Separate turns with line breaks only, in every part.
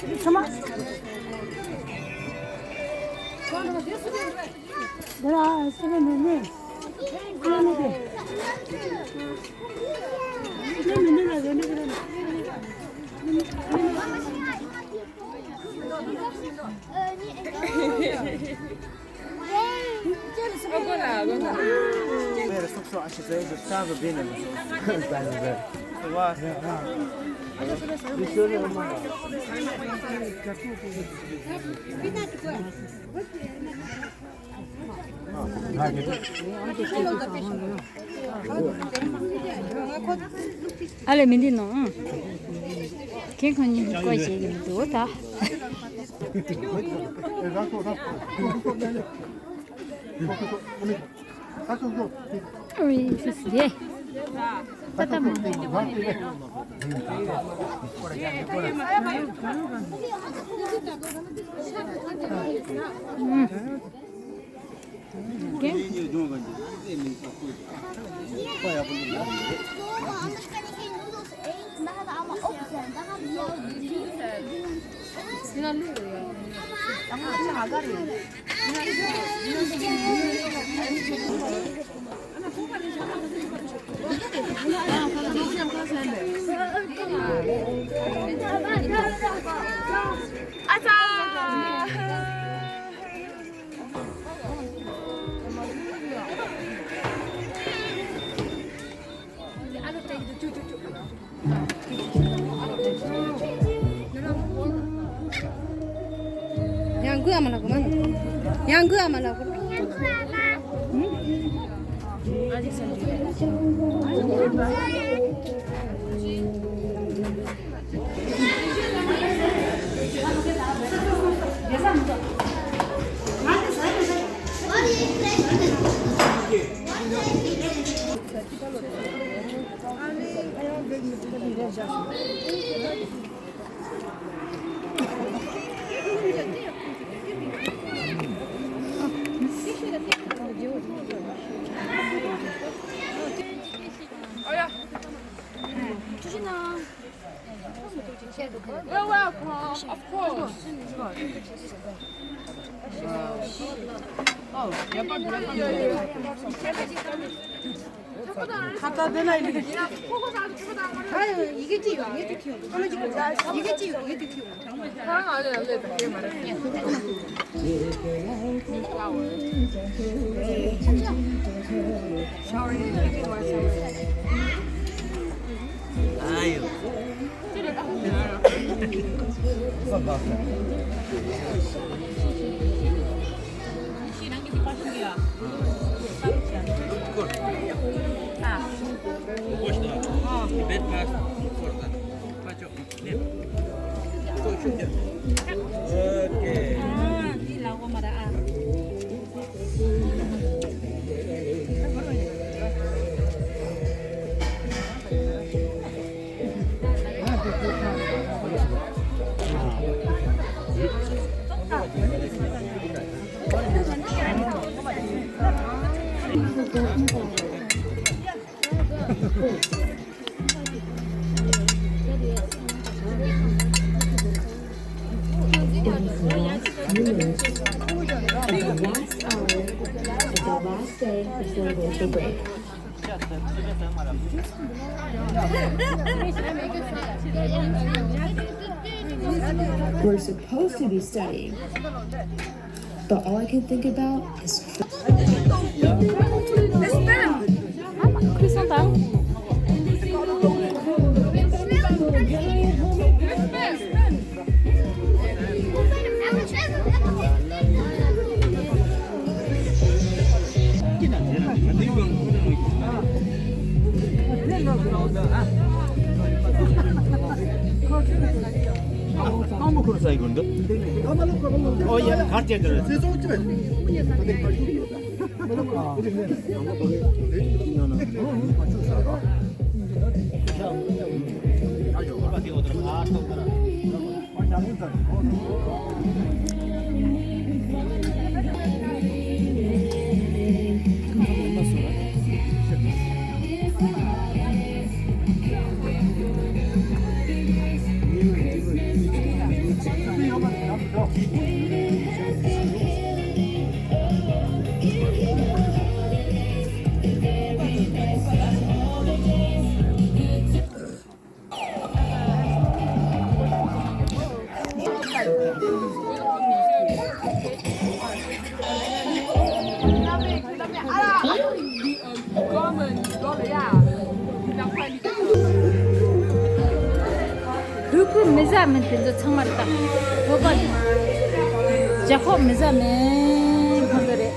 Tamam. Bra, seven ne? Ne de?
Bere sokso als je even samen binnen. Zijn we weer. Waar? Die zullen we maar.
Allez, mais dis non. Quelqu'un n'y quoi, j'ai dit d'autres. Oui, c'est bien. Ça t'a manqué.
Anders kan ik geen noedels eten. Dan gaan we allemaal op zijn. Dan gaan we jou
Yang gue mana kemana? Yang gue mana aku?
You're welcome, of course.
갖다 대나 이렇게. 아유 이게 이게 키워. 이게 키워.
사랑 안 해, 원래 되게 말해. 샤워를 되게 좋아했어요.
아유.
We're supposed to be studying, but all I can think about is
너무 그러사 이건데? 야, 같이 해줘.
그거 매자면 된저 정말다. 뭐가 자꾸 매자면 건드려.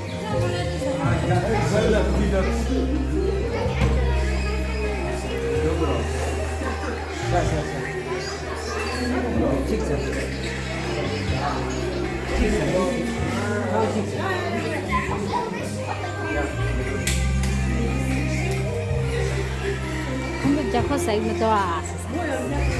근데 자꾸 사이면 또 왔어.